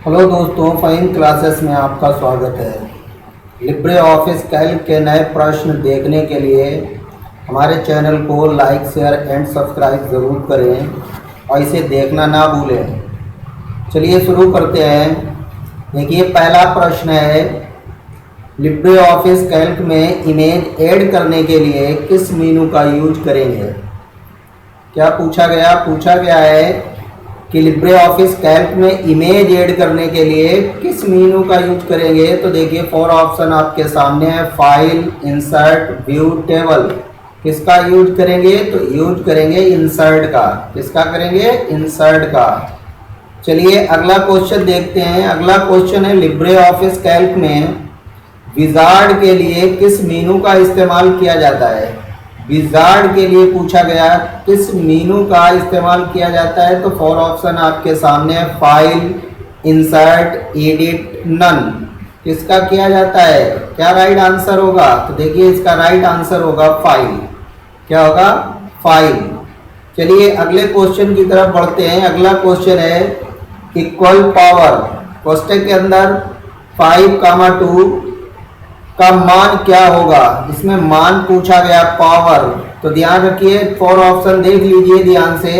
Hello दोस्तों, Faheem classes में आपका स्वागत है। लिब्रे ऑफिस कैल्क के नए प्रश्न देखने के लिए हमारे चैनल को लाइक, शेयर एंड सब्सक्राइब ज़रूर करें और इसे देखना ना भूलें। चलिए शुरू करते हैं। देखिए, पहला प्रश्न है, लिब्रे ऑफिस कैल्क में इमेज ऐड करने के लिए किस मेनू का यूज करेंगे। क्या पूछा गया है कि लिब्रे ऑफिस कैल्क में इमेज ऐड करने के लिए किस मेनू का यूज करेंगे। तो देखिए, 4 ऑप्शन आपके सामने है, फाइल, इंसर्ट, व्यू, टेबल। किसका यूज करेंगे? तो यूज करेंगे इंसर्ट का। किसका करेंगे? इंसर्ट का। चलिए अगला क्वेश्चन देखते हैं। अगला क्वेश्चन है, लिब्रे ऑफिस कैल्क में विजार्ड के लिए किस मेनू का इस्तेमाल किया जाता है। विजार्ड के लिए पूछा गया किस मेनू का इस्तेमाल किया जाता है। तो 4 ऑप्शन आपके सामने है, फाइल, इंसर्ट, एडिट, नन। किसका किया जाता है? क्या राइट आंसर होगा? तो देखिए, इसका राइट आंसर होगा फाइल। क्या होगा? फाइल। चलिए अगले क्वेश्चन की तरफ बढ़ते हैं। अगला क्वेश्चन है, इक्वल पावर कोष्टक के अंदर 5, 2 का मान क्या होगा। इसमें मान पूछा गया, पावर। तो ध्यान रखिए, 4 ऑप्शन देख लीजिए ध्यान से।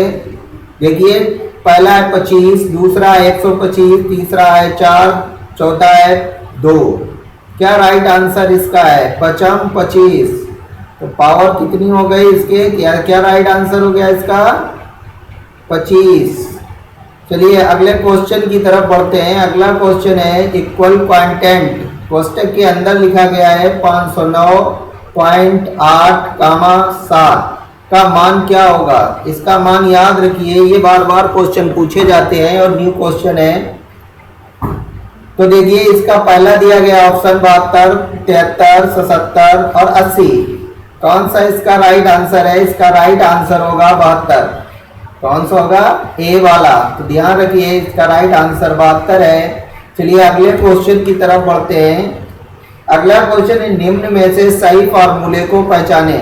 देखिए, पहला है 25, दूसरा है 125, तीसरा है 4, चौथा है 2। क्या राइट आंसर इसका है? 25। तो पावर कितनी हो गई इसके? क्या राइट आंसर हो गया इसका? 25। चलिए अगले क्वेश्चन की तरफ बढ़ते हैं। अगला क्वेश्चन है, इक्वल क्वांटेंट कोष्टक के अंदर लिखा गया है 509.8, 7 का मान क्या होगा। इसका मान याद रखिए, ये बार बार क्वेश्चन पूछे जाते हैं और न्यू क्वेश्चन है। तो देखिए, इसका पहला दिया गया ऑप्शन 72, 73, 77 और 80। कौन सा इसका राइट आंसर है? इसका राइट आंसर होगा 72। कौन सा होगा? ए वाला। तो ध्यान रखिए, इसका राइट आंसर 72 है। चलिए अगले क्वेश्चन की तरफ बढ़ते हैं। अगला क्वेश्चन है, निम्न में से सही फार्मूले को पहचाने।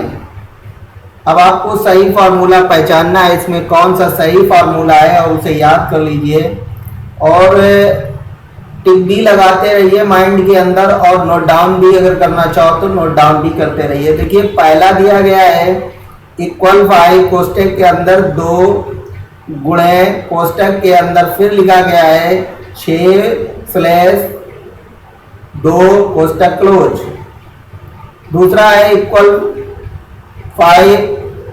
अब आपको सही फार्मूला पहचानना है। इसमें कौन सा सही फार्मूला है और उसे याद कर लीजिए और टिक भी लगाते रहिए माइंड के अंदर, और नोट डाउन भी अगर करना चाहो तो नोट डाउन भी करते रहिए। देखिए, पहला दिया गया है, इक्वल 5 कोष्टक के अंदर 2 गुणे कोष्टक के अंदर फिर लिखा गया है 6/2 कोष्टक क्लोज। दूसरा है, इक्वल 5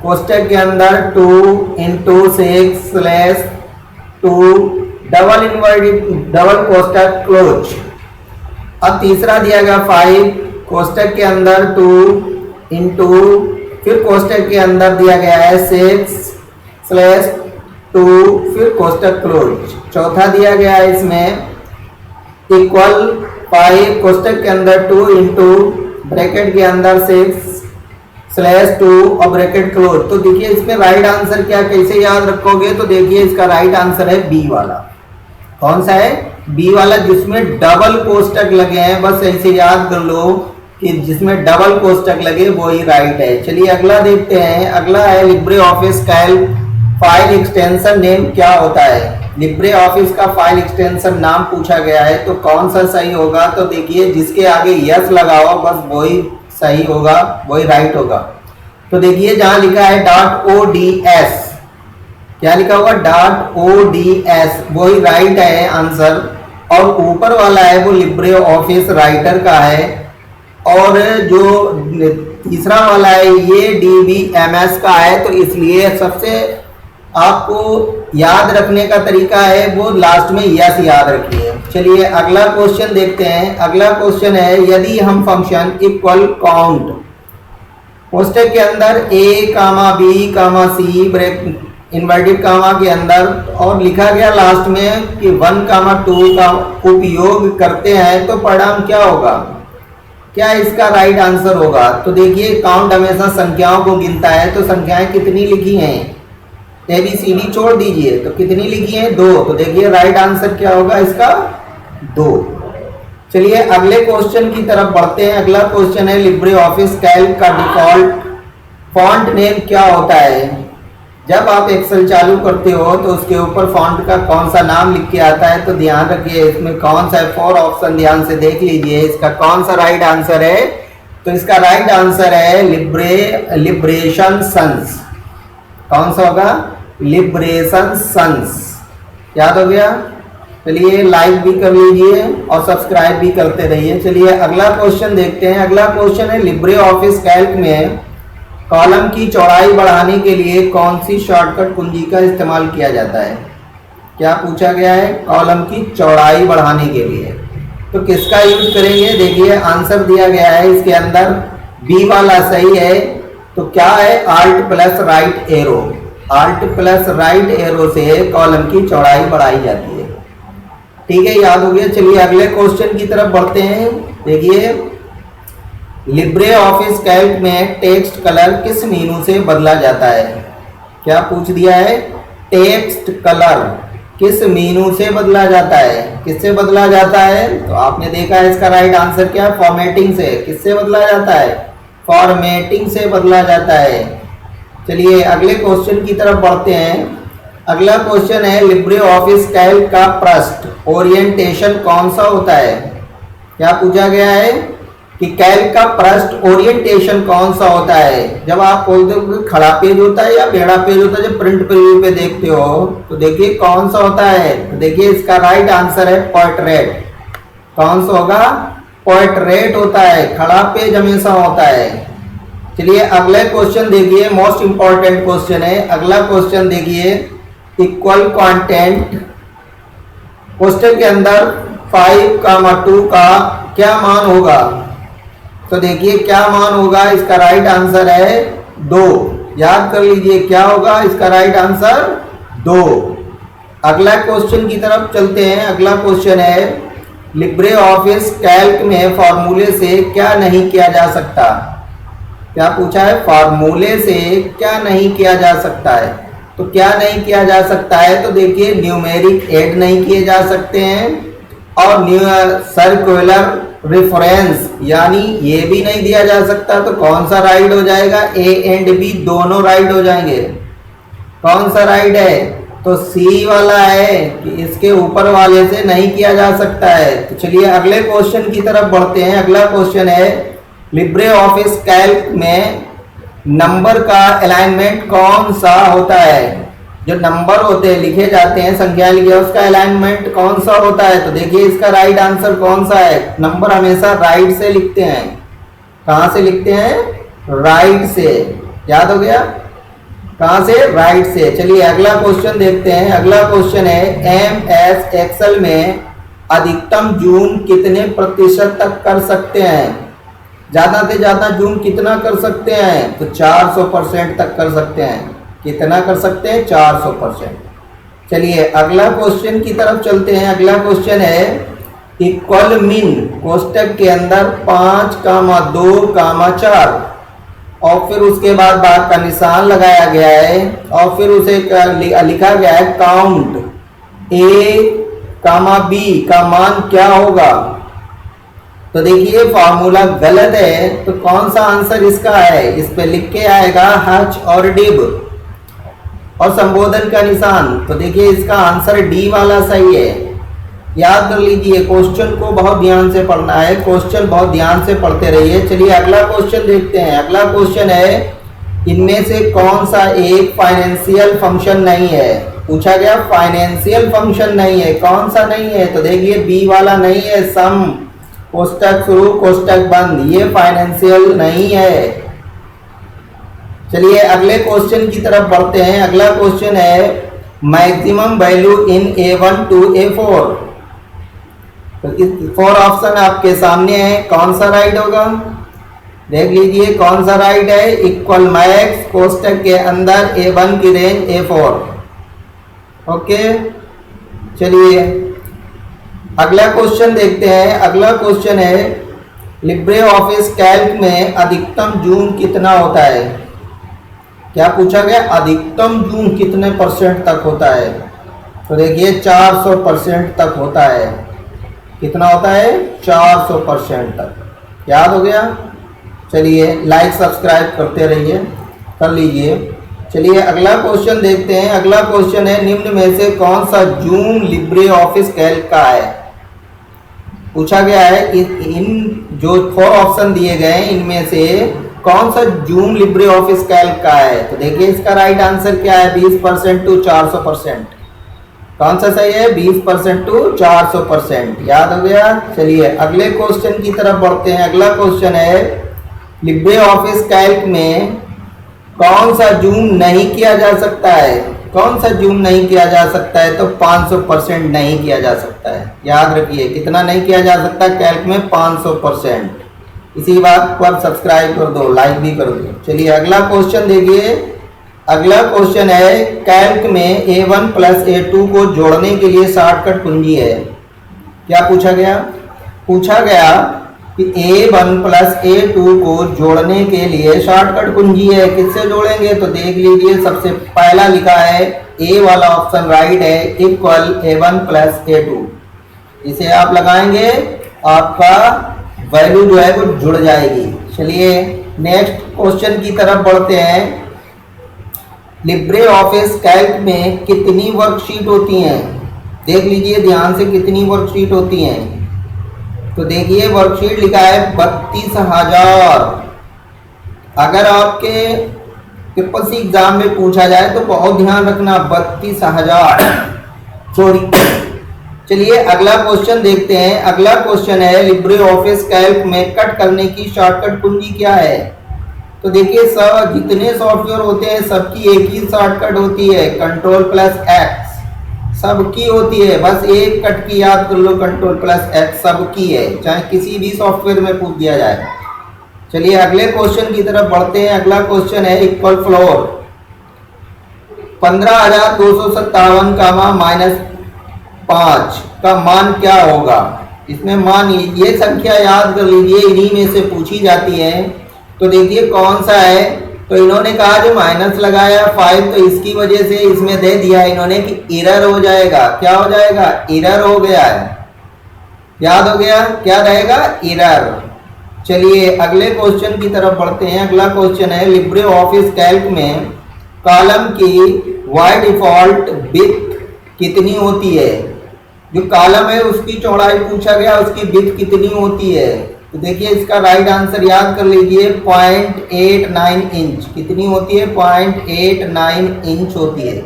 कोष्टक के अंदर 2 × 6/2 डबल कोष्टक क्लोज। अब तीसरा दिया गया 5 कोष्टक के अंदर 2 × फिर कोष्टक के अंदर दिया गया है 6/2 फिर कोष्टक क्लोज। चौथा दिया गया है इसमें, इक्वल 5 कोष्टक के अंदर 2 × ब्रैकेट के अंदर 6/2 और ब्रैकेट क्लोज। तो देखिए, इसमें राइट आंसर क्या, कैसे याद रखोगे। तो देखिए, इसका राइट आंसर है बी वाला। कौन सा है? बी वाला, जिसमें डबल कोष्टक लगे हैं। बस ऐसे याद कर लो कि जिसमें डबल कोष्टक लगे वही राइट है। चलिए अगला देखते हैं। अगला है, Libre office Calc file extension name क्या होता है। लिब्रे ऑफिस का फाइल एक्सटेंशन नाम पूछा गया है, तो कौन सा सही होगा। तो देखिए, जिसके आगे यस लगाओ बस वही सही होगा, वही राइट होगा। तो देखिए, जहां लिखा है .ods, क्या लिखा होगा? .ods, वही राइट है आंसर। और ऊपर वाला है वो लिब्रे ऑफिस राइटर का है, और जो तीसरा वाला है ये DBMS का है। तो इसलिए सबसे आपको याद रखने का तरीका है वो लास्ट में यस याद रखिए। चलिए अगला क्वेश्चन देखते हैं। अगला क्वेश्चन है, यदि हम फंक्शन इक्वल काउंट कोष्टक के अंदर A, B, C bracket inverted comma के अंदर और लिखा गया लास्ट में कि 1, 2 का उपयोग करते हैं, तो परिणाम क्या होगा। क्या इसका राइट आंसर होगा। तो देखिए, काउंट हमेशा संख्याओं को गिनता है। तो संख्याएं कितनी लिखी हैं? ABCD छोड़ दीजिए, तो कितनी लिखी हैं? 2। तो देखिए, राइट आंसर क्या होगा इसका? 2। चलिए अगले क्वेश्चन की तरफ बढ़ते हैं। अगला क्वेश्चन है, लिब्रे ऑफिस कैल्क का डिफॉल्ट फॉन्ट नेम क्या होता है। जब आप एक्सेल चालू करते हो तो उसके ऊपर फॉन्ट का कौन सा नाम लिख के आता है, तो ध्यान रखिए इसमें कौन सा है। 4 ऑप्शन ध्यान से देख लीजिए, इसका कौन सा राइट आंसर है। तो इसका राइट आंसर है लिबरेशन सन्स। कौन सा होगा? Liberation sons. याद हो गया? चलिए लाइक भी कर लीजिए और सब्सक्राइब भी करते रहिए। चलिए अगला क्वेश्चन देखते हैं। अगला क्वेश्चन है लिब्रे ऑफिस कैल्क में कॉलम की चौड़ाई बढ़ाने के लिए कौन सी शॉर्टकट कुंजी का इस्तेमाल किया जाता है। क्या पूछा गया है? कॉलम की चौड़ाई बढ़ाने के लिए तो किसका यूज करेंगे? देखिए आंसर दिया गया है इसके अंदर, बी वाला सही है। तो क्या है? Alt plus right arrow. Alt plus right arrow से कॉलम की चौड़ाई बढ़ाई जाती है। ठीक है, याद हो गया। चलिए अगले क्वेश्चन की तरफ बढ़ते हैं। देखिए लिब्रे ऑफिस कैल्क में टेक्स्ट कलर किस मीनू से बदला जाता है। क्या पूछ दिया है? टेक्स्ट कलर किस मीनू से बदला जाता है? किससे बदला जाता है? तो आपने देखा है इसका राइट आंसर क्या है? फॉर्मेटिंग से। किससे बदला जाता है? फॉर्मेटिंग से बदला जाता है। चलिए अगले क्वेश्चन की तरफ बढ़ते हैं। अगला क्वेश्चन है लिब्रे ऑफिस कैल्क का पृष्ठ ओरिएंटेशन कौन सा होता है। क्या पूछा गया है कि कैल्क का पृष्ठ ओरिएंटेशन कौन सा होता है। जब आप बोलते हो कि खड़ा पेज होता है या टेढ़ा पेज होता है, जब प्रिंट प्रीव्यू पे देखते हो तो देखिए कौन सा होता है। तो देखिए इसका राइट आंसर है पोर्ट्रेट। कौन सा होगा? पोर्ट्रेट होता है। खड़ा पेज हमेशा होता है। चलिए अगले क्वेश्चन देखिए, मोस्ट इंपॉर्टेंट क्वेश्चन है। अगला क्वेश्चन देखिए, इक्वल कंटेंट क्वेश्चन के अंदर 5,2 का क्या मान होगा। तो देखिए क्या मान होगा, इसका राइट आंसर है 2। याद कर लीजिए क्या होगा इसका राइट आंसर 2। अगला क्वेश्चन की तरफ चलते हैं। अगला क्वेश्चन है लिब्रे ऑफिस कैल्क में फॉर्मूले से क्या नहीं किया जा सकता। क्या पूछा है? फॉर्मूले से क्या नहीं किया जा सकता है। तो क्या नहीं किया जा सकता है? तो देखिए न्यूमेरिक ऐड नहीं किए जा सकते हैं और सर्कुलर रेफरेंस यानी ये भी नहीं दिया जा सकता। तो कौन सा राइट हो जाएगा? ए एंड बी दोनों राइट हो जाएंगे। कौन सा राइट है? तो सी वाला है कि इसके ऊपर वाले से नहीं किया जा सकता है। तो चलिए अगले क्वेश्चन की तरफ बढ़ते हैं। अगला क्वेश्चन है लिब्रे ऑफिस कैल्क में नंबर का अलाइनमेंट कौन सा होता है। जो नंबर होते हैं लिखे जाते हैं, संख्या लिखे, उसका अलाइनमेंट कौन सा होता है। तो देखिए इसका राइट आंसर कौन सा है। नंबर हमेशा राइट से लिखते हैं। कहां से लिखते हैं? राइट से। याद हो गया? कहां से? राइट से। चलिए अगला क्वेश्चन देखते हैं। अगला क्वेश्चन है MS एक्सेल में अधिकतम जूम कितने प्रतिशत तक कर सकते हैं। ज्यादा से ज्यादा जूम कितना कर सकते हैं? तो 400% तक कर सकते हैं। कितना कर सकते हैं? 400%। चलिए अगला क्वेश्चन की तरफ चलते हैं। अगला क्वेश्चन है इक्वल मिन कोष्टक के अंदर 5,2,4 और फिर उसके बाद भाग का निशान लगाया गया है और फिर उसे लिखा गया है काउंट A, B का मान क्या होगा। तो देखिए फॉर्मूला गलत है। तो कौन सा आंसर इसका है? इस पे लिख के आएगा H और डिब और संबोधन का निशान। तो देखिए इसका आंसर डी वाला सही है। याद कर लीजिए, क्वेश्चन को बहुत ध्यान से पढ़ना है। क्वेश्चन बहुत ध्यान से पढ़ते रहिए। चलिए अगला क्वेश्चन देखते हैं। अगला क्वेश्चन है इनमें से कौन सा एक फाइनेंशियल फंक्शन नहीं है। पूछा गया फाइनेंशियल फंक्शन नहीं है। कौन सा नहीं है? तो देखिए बी वाला नहीं है। सम कोष्टक शुरू कोष्टक बंद, ये फाइनेंशियल नहीं है। चलिए अगले क्वेश्चन की तरफ बढ़ते हैं। अगला क्वेश्चन है maximum value in A1 to A4। तो 4 ऑप्शन आपके सामने है, कौन सा राइट होगा? देख लीजिए कौन सा राइट है। इक्वल मैक्स कोष्टक के अंदर A1 की रेंज A4। ओके, चलिए अगला क्वेश्चन देखते हैं। अगला क्वेश्चन है लिब्रे ऑफिस कैल्क में अधिकतम जूम कितना होता है। क्या पूछा गया? अधिकतम जूम कितने % तक होता है। तो देखिए 400% तक होता है। कितना होता है? 400% तक। याद हो गया? चलिए लाइक सब्सक्राइब करते रहिए, कर लीजिए। चलिए अगला क्वेश्चन देखते हैं। अगला क्वेश्चन है, निम्न में से कौन सा जूम लिब्रे ऑफिस कैल्क का है। पूछा गया है इन जो 4 ऑप्शन दिए गए हैं इनमें से कौन सा जूम लिब्रे ऑफिस कैल्क का है। तो देखिए इसका राइट आंसर क्या है, 20% टू 400%। कौन सा सही है, 20% टू 400%। याद हो गया। चलिए अगले क्वेश्चन की तरफ बढ़ते हैं। अगला क्वेश्चन है, लिब्रे ऑफिस कैल्क में कौन सा जूम नहीं किया जा सकता है। कौन सा जूम नहीं किया जा सकता है, तो 500% नहीं किया जा सकता है। याद रखिए कितना नहीं किया जा सकता कैल्क में, 500%। इसी बात को आप सब्सक्राइब कर दो, लाइक भी कर दो। चलिए अगला क्वेश्चन देखिए। अगला क्वेश्चन है, कैल्क में A1 प्लस A2 को जोड़ने के लिए शॉर्टकट कुंजी है। क्या पूछा गया, पूछा गया कि A1 प्लस A2 को जोड़ने के लिए शॉर्टकट कुंजी है, किससे जोड़ेंगे। तो देख लीजिए सबसे पहला लिखा है ए वाला ऑप्शन राइट है, इक्वल A1 प्लस A2। इसे आप लगाएंगे आपका वैल्यू जो है वो जुड़ जाएगी। चलिए नेक्स्ट क्वेश्चन की तरफ बढ़ते हैं। लिब्रे ऑफिस कैल्क में कितनी वर्कशीट होती हैं। देख लीजिए ध्यान से कितनी वर्कशीट होती हैं। तो देखिए वर्कशीट लिखा है 32,000। अगर आपके ट्रिपल एग्जाम में पूछा जाए तो बहुत ध्यान रखना, 32,000 सॉरी। चलिए अगला क्वेश्चन देखते हैं। अगला क्वेश्चन है, लिब्रे ऑफिस कैल्क में कट करने की शॉर्टकट कुंजी क्या है। तो देखिए सब जितने सॉफ्टवेयर होते हैं सबकी एक ही शॉर्टकट होती है, Ctrl+X सबकी होती है। बस एक कट की याद कर लो, Ctrl+X सबकी है, चाहे किसी भी सॉफ्टवेयर में पूछ दिया जाए। चलिए अगले क्वेश्चन की तरफ बढ़ते हैं। अगला क्वेश्चन है, इक्वल फ्लोर 15,257 -5 का मान क्या होगा। इसमें मान ये संख्या याद कर लीजिए, इन्हीं में से पूछी जाती है। तो देखिए कौन सा है। तो इन्होंने कहा जो माइनस लगाया 5, तो इसकी वजह से इसमें दे दिया इन्होंने कि एरर हो जाएगा। क्या हो जाएगा, एरर हो गया है। याद हो गया, क्या रहेगा, एरर। चलिए अगले क्वेश्चन की तरफ बढ़ते हैं। अगला क्वेश्चन है, लिब्रे ऑफिस कैल्क में कॉलम की बाय डिफॉल्ट विड्थ कितनी होती है। जो कॉलम है उसकी चौड़ाई पूछा गया, उसकी विड्थ कितनी होती है। तो देखिए इसका राइट आंसर याद कर लीजिए, 0.89 इंच। कितनी होती है, 0.89 इंच होती है।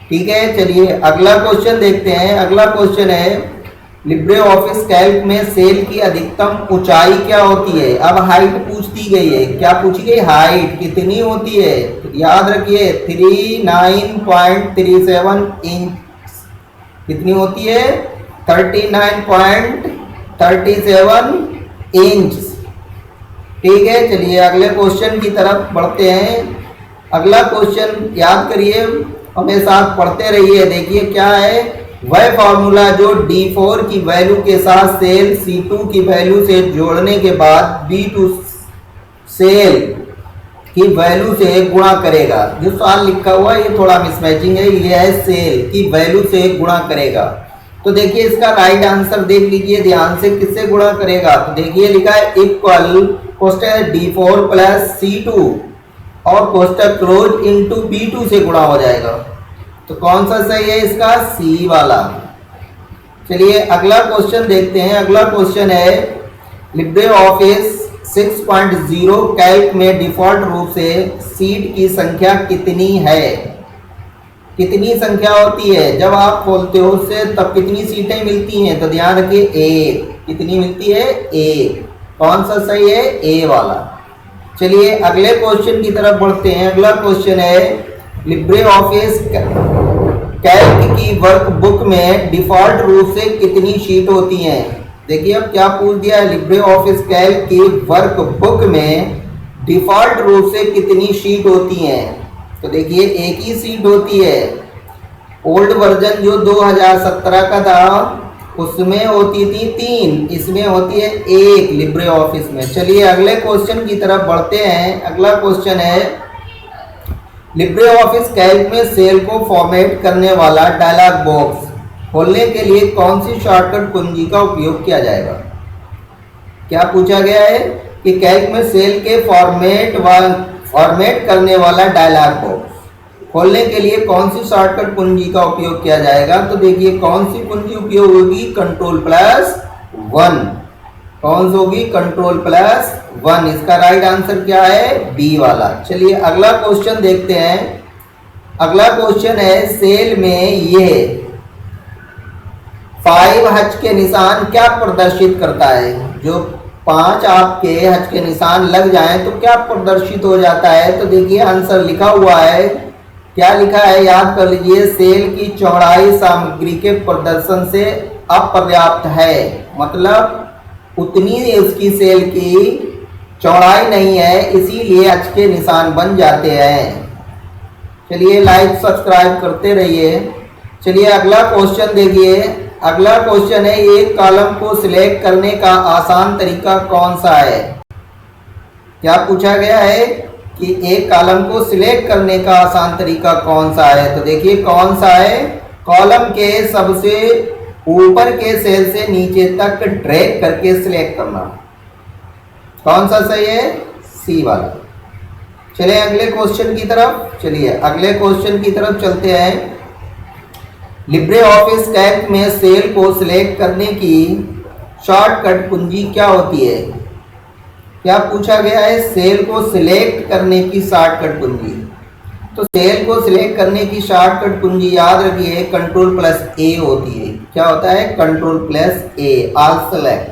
ठीक है। चलिए अगला क्वेश्चन देखते हैं। अगला क्वेश्चन है, लिब्रे ऑफिस कैल्क में सेल की अधिकतम ऊंचाई क्या होती है। अब हाइट पूछ दी गई है। क्या पूछी गई, हाइट कितनी होती है। तो याद रखिए 39.37 इंच। कितनी होती है, 39.37 इंच। ठीक है। चलिए अगले क्वेश्चन की तरफ बढ़ते हैं। अगला क्वेश्चन याद करिए, हमेशा पढ़ते रहिए। देखिए क्या है, वह फॉर्मूला जो D4 की वैल्यू के साथ सेल C2 की वैल्यू से जोड़ने के बाद B2 सेल की वैल्यू से गुणा करेगा। जो सवाल लिखा हुआ है ये थोड़ा मिसमैचिंग है, ये है सेल की वैल्यू से गुणा करेगा। तो देखिए इसका राइट आंसर देख लीजिए ध्यान से, किससे गुणा करेगा। तो देखिए लिखा है इक्वल कोष्टक D4 प्लस C2 और कोष्टक क्लोज इनटू B2 से गुणा हो जाएगा। तो कौन सा सही है इसका, सी वाला। चलिए अगला क्वेश्चन देखते हैं। अगला क्वेश्चन है, लिब्रे ऑफिस 6.0 कैल्क में डिफॉल्ट रूप से सीट की संख्या कितनी है। कितनी संख्या होती है, जब आप खोलते हो उससे तब कितनी सीटें मिलती हैं। तो ध्यान रखिए एक। कितनी मिलती है, एक। कौन सा सही है, ए वाला। चलिए अगले क्वेश्चन की तरफ बढ़ते हैं। अगला क्वेश्चन है, लिब्रे ऑफिस कैल्क की वर्कबुक में डिफॉल्ट रूप से कितनी शीट होती हैं। देखिए अब क्या पूछ दिया है, लिब्रे ऑफिस कैल्क की वर्कबुक में डिफॉल्ट रूप से कितनी शीट होती हैं। तो देखिए एक ही सीट होती है। ओल्ड वर्जन जो 2017 का था उसमें होती थी 3, इसमें होती है 1 लिब्रे ऑफिस में। चलिए अगले क्वेश्चन की तरफ बढ़ते हैं। अगला क्वेश्चन है, लिब्रे ऑफिस कैल्क में सेल को फॉर्मेट करने वाला डायलॉग बॉक्स खोलने के लिए कौन सी शॉर्टकट कुंजी का उपयोग किया जाएगा। क्या पूछा गया है कि कैल्क में सेल के फॉर्मेट करने वाला डायलॉग बॉक्स खोलने के लिए कौन सी शॉर्टकट कुंजी का उपयोग किया जाएगा? तो देखिए कौन सी कुंजी उपयोग होगी? Ctrl+1। कौन सी होगी? Ctrl+1। इसका राइट आंसर क्या है? बी वाला। चलिए अगला क्वेश्चन देखते हैं। अगला क्वेश्चन है सेल में ये 5 हज के निशान क्या प्रदर्शित करता है? जो 5 आपके हज के निशान लग जाएं तो क्या प्रदर्शित हो जाता है? तो देखिए आंसर लिखा हुआ है। क्या लिखा है? याद कर लीजिए। सेल की चौड़ाई सामग्री के प्रदर्शन से अपर्याप्त है, मतलब उतनी उसकी सेल की चौड़ाई नहीं है, इसीलिए हज के निशान बन जाते हैं। चलिए लाइक सब्सक्राइब करते रहिए। चलिए अगला क्वेश्चन देखिए। अगला क्वेश्चन है एक कॉलम को सिलेक्ट करने का आसान तरीका कौन सा है? क्या पूछा गया है कि एक कॉलम को सिलेक्ट करने का आसान तरीका कौन सा है? तो देखिए कौन सा है? कॉलम के सबसे ऊपर के सेल से नीचे तक ड्रैग करके सिलेक्ट करना। कौन सा सही है? सी वाला। चलिए अगले क्वेश्चन की तरफ। चलिए अगले क्वेश्चन की तरफ चलते हैं। लिब्रे ऑफिस कैल्क में सेल को सिलेक्ट करने की शॉर्टकट कुंजी क्या होती है? क्या पूछा गया है? सेल को सिलेक्ट करने की शॉर्टकट कुंजी। तो सेल को सिलेक्ट करने की शॉर्टकट कुंजी याद रखिए Ctrl+A होती है। क्या होता है? Ctrl+A, all select.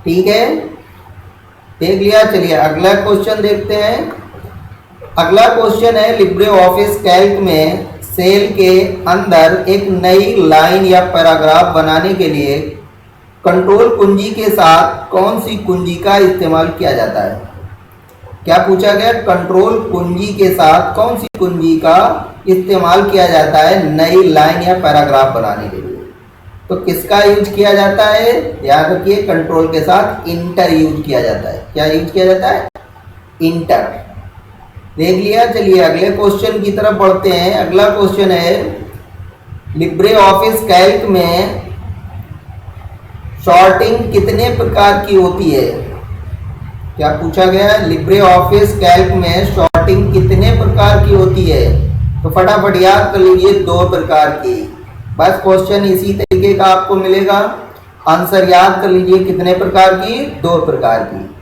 ठीक है, देख लिया। चलिए अगला क्वेश्चन देखते हैं। अगला क्वेश्चन है लिब्रे ऑफिस कैल्क में सेल के अंदर एक नई लाइन या पैराग्राफ बनाने के लिए कंट्रोल कुंजी के साथ कौन सी कुंजी का इस्तेमाल किया जाता है? क्या पूछा गया? कंट्रोल कुंजी के साथ कौन सी कुंजी का इस्तेमाल किया जाता है नई लाइन या पैराग्राफ बनाने के लिए? तो किसका यूज किया जाता है? याद रखिए कंट्रोल के साथ इंटर यूज किया जाता है। क्या यूज किया जाता है? इंटर। देख लिया। चलिए अगले क्वेश्चन की तरफ बढ़ते हैं। अगला क्वेश्चन है लिब्रे ऑफिस कैल्क में सॉर्टिंग कितने प्रकार की होती है? क्या पूछा गया है? लिब्रे ऑफिस कैल्क में सॉर्टिंग कितने प्रकार की होती है? तो फटाफट याद कर लीजिए 2 प्रकार की। बस क्वेश्चन इसी तरीके का आपको मिलेगा। आंसर याद कर लीजिए कितने प्रकार की? 2 प्रकार की।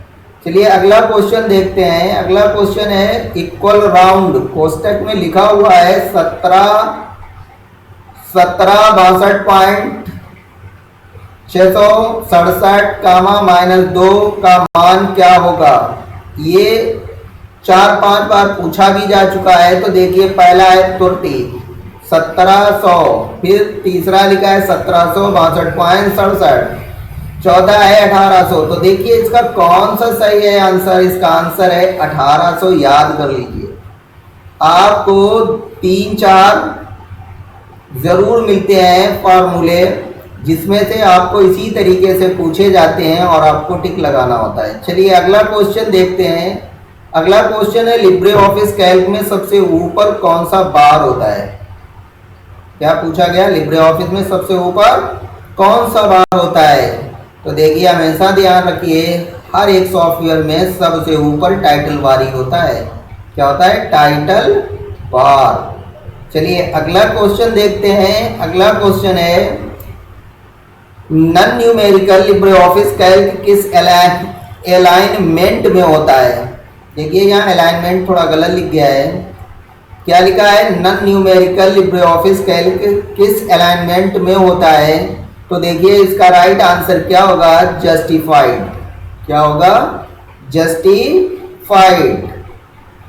चलिए अगला क्वेश्चन देखते हैं। अगला क्वेश्चन है इक्वल राउंड कोष्टक में लिखा हुआ है 17,62,667, -2 का मान क्या होगा? ये 4-5 बार पूछा भी जा चुका है। तो देखिए पहला है त्रुटि 1700, फिर तीसरा लिखा है 1762.67, चौथा है 1800। तो देखिए इसका कौन सा सही है आंसर? इसका आंसर है 1800। याद कर लीजिए। आपको 3-4 जरूर मिलते हैं फॉर्मूले जिसमें से आपको इसी तरीके से पूछे जाते हैं और आपको टिक लगाना होता है। चलिए अगला क्वेश्चन देखते हैं। अगला क्वेश्चन है लिब्रे ऑफिस कैल्क में सबसे ऊपर कौन सा बार होता है? क्या पूछा गया? लिब्रे ऑफिस में सबसे ऊपर कौन सा बार होता है? तो देखिए हमेशा ध्यान रखिए हर एक सॉफ्टवेयर में सबसे ऊपर टाइटल बार ही होता है। क्या होता है? Title bar. चलिए अगला क्वेश्चन देखते हैं। अगला क्वेश्चन है non numerical Libre office Calc किस अलाइनमेंट में होता है? देखिए यहाँ अलाइनमेंट थोड़ा गलत लिख गया है। क्या लिखा है? Non numerical Libre office Calc किस अलाइनमेंट में होता है? तो देखिए इसका राइट आंसर क्या होगा? जस्टिफाइड। क्या होगा? जस्टिफाइड।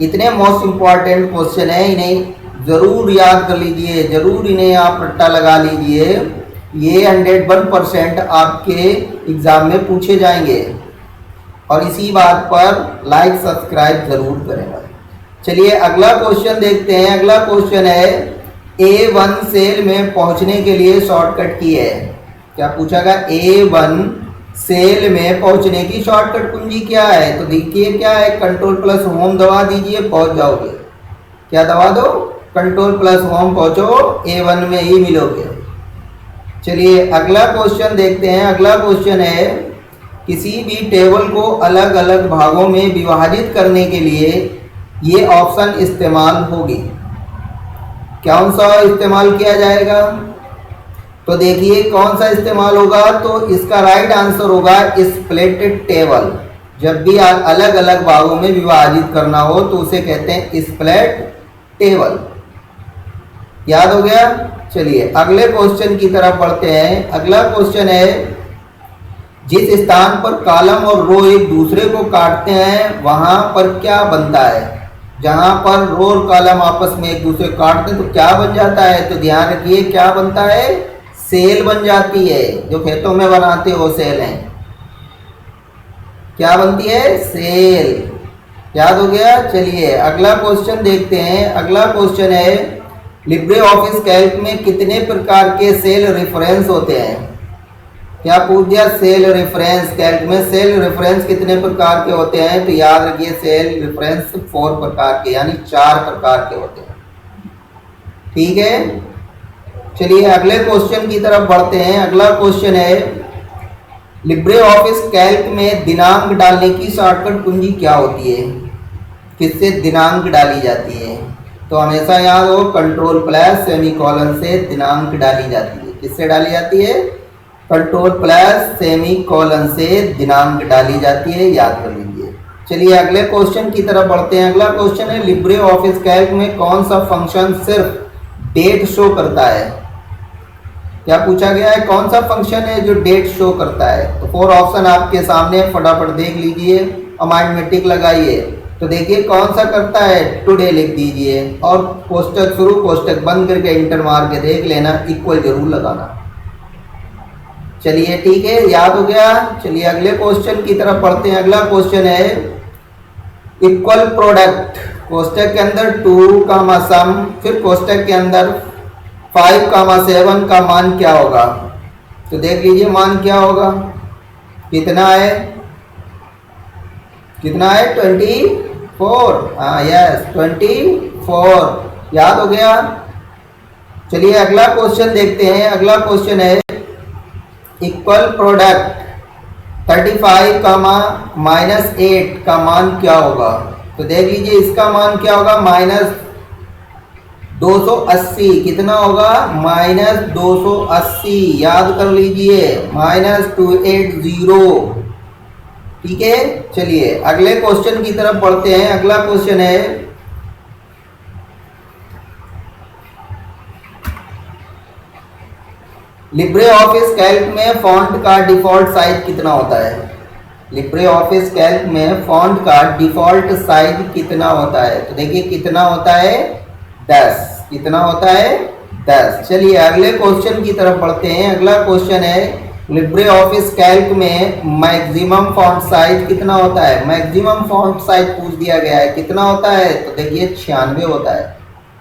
इतने मोस्ट इंपॉर्टेंट क्वेश्चन है, इन्हें जरूर याद कर लीजिए, जरूर इन्हें आप रट्टा लगा लीजिए। ये 101% आपके एग्जाम में पूछे जाएंगे और इसी बात पर लाइक सब्सक्राइब जरूर करेंगे। चलिए अगला क्वेश्चन देखते हैं। अगला क्वेश्चन है A1 सेल में पहुंचने के लिए शॉर्टकट की है। क्या पूछा गया? A1 सेल में पहुंचने की शॉर्टकट कुंजी क्या है? तो देखिए क्या है? Ctrl+होम दबा दीजिए, पहुंच जाओगे। क्या दबा दो? Ctrl+होम, पहुंचो, A1 में ही मिलोगे। चलिए अगला क्वेश्चन देखते हैं। अगला क्वेश्चन है किसी भी टेबल को अलग अलग भागों में विभाजित करने के लिए ये ऑप्शन इस्तेमाल होगी। कौन सा इस्तेमाल किया जाएगा? तो देखिए कौन सा इस्तेमाल होगा, तो इसका राइट आंसर होगा स्प्लिट टेबल। जब भी अलग अलग भागों में विभाजित करना हो तो उसे कहते हैं स्प्लिट टेबल। याद हो गया? चलिए अगले क्वेश्चन की तरफ बढ़ते हैं। अगला क्वेश्चन है, जिस स्थान पर कॉलम और रो एक दूसरे को काटते हैं वहां पर क्या बनता है? जहां पर रो और कॉलम आपस में एक दूसरे को काटते हैं तो क्या बन जाता है? तो ध्यान रखिए क्या बनता है? सेल बन जाती है। जो खेतों में बनाते हो सेल है। क्या बनती है? सेल। याद हो गया? चलिए अगला क्वेश्चन देखते हैं। अगला क्वेश्चन है, लिब्रे ऑफिस कैल्क में कितने प्रकार के सेल रेफरेंस होते हैं? क्या पूछ दिया? Cell reference. कैल्क में सेल रेफरेंस कितने प्रकार के होते हैं? तो याद रखिए सेल रेफरेंस 4 प्रकार के, यानी 4 प्रकार के होते हैं। ठीक है, चलिए अगले क्वेश्चन की तरफ बढ़ते हैं। अगला क्वेश्चन है, लिब्रे ऑफिस कैल्क में दिनांक डालने की शॉर्टकट कुंजी क्या होती है? किससे दिनांक डाली जाती है? तो हमेशा याद हो, कंट्रोल प्लस सेमीकोलन से दिनांक डाली जाती है। किससे डाली जाती है? कंट्रोल प्लस सेमीकोलन से दिनांक डाली जाती है। याद कर लीजिए। चलिए अगले क्वेश्चन की तरफ बढ़ते हैं। अगला क्वेश्चन है, लिब्रे ऑफिस कैल्क में कौन सा फंक्शन सिर्फ डेट शो करता है? क्या पूछा गया है? कौन सा फंक्शन है जो डेट शो करता है? तो 4 ऑप्शन आपके सामने, फटाफट देख लीजिए और माइंड में टिक लगाइए। तो देखिए कौन सा करता है? टुडे लिख दीजिए और कोष्टक शुरू कोष्टक बंद करके इंटर मार के देख लेना, इक्वल जरूर लगाना। चलिए ठीक है, याद हो गया। चलिए अगले क्वेश्चन की तरफ बढ़ते हैं। अगला क्वेश्चन है, इक्वल प्रोडक्ट कोष्टक के अंदर 2 का सम, फिर कोष्टक के अंदर 5, 7 का मान क्या होगा? तो देख लीजिए मान क्या होगा। कितना है? कितना है? 24। हाँ यस 24। याद हो गया। चलिए अगला क्वेश्चन देखते हैं। अगला क्वेश्चन है, इक्वल प्रोडक्ट 35, -8 का मान क्या होगा? तो देख लीजिए इसका मान क्या होगा? -280। कितना होगा? -280। याद कर लीजिए, -280। ठीक है, चलिए अगले क्वेश्चन की तरफ बढ़ते हैं। अगला क्वेश्चन है, लिब्रे ऑफिस कैल्क में फॉन्ट का डिफॉल्ट साइज कितना होता है? लिब्रे ऑफिस कैल्क में फॉन्ट का डिफॉल्ट साइज कितना होता है? तो देखिए कितना होता है? 10। कितना होता है? 10। चलिए अगले क्वेश्चन की तरफ बढ़ते हैं। अगला क्वेश्चन है, लिब्रे ऑफिस कैल्क में मैक्सिमम फॉन्ट साइज कितना होता है? मैक्सिमम फॉन्ट साइज पूछ दिया गया है, कितना होता है? तो देखिए 96 होता है।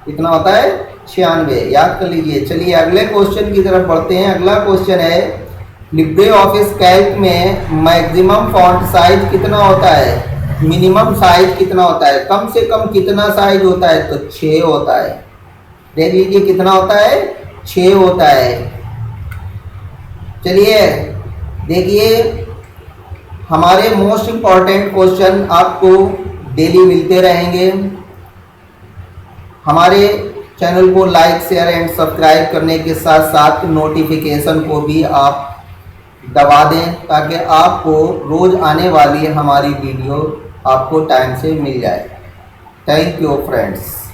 कितना होता है? 96। याद कर लीजिए। चलिए अगले क्वेश्चन की तरफ बढ़ते हैं। अगला क्वेश्चन है, लिब्रे ऑफिस कैल्क में मैक्सिमम फॉन्ट साइज कितना होता है? मिनिमम साइज कितना होता है? कम से कम कितना साइज होता है? तो 6 होता है। देख लीजिए कितना होता है? 6 होता है। चलिए देखिए, हमारे मोस्ट इंपॉर्टेंट क्वेश्चन आपको डेली मिलते रहेंगे। हमारे चैनल को लाइक शेयर एंड सब्सक्राइब करने के साथ साथ नोटिफिकेशन को भी आप दबा दें, ताकि आपको रोज़ आने वाली हमारी वीडियो आपको टाइम से मिल जाए। Thank you friends.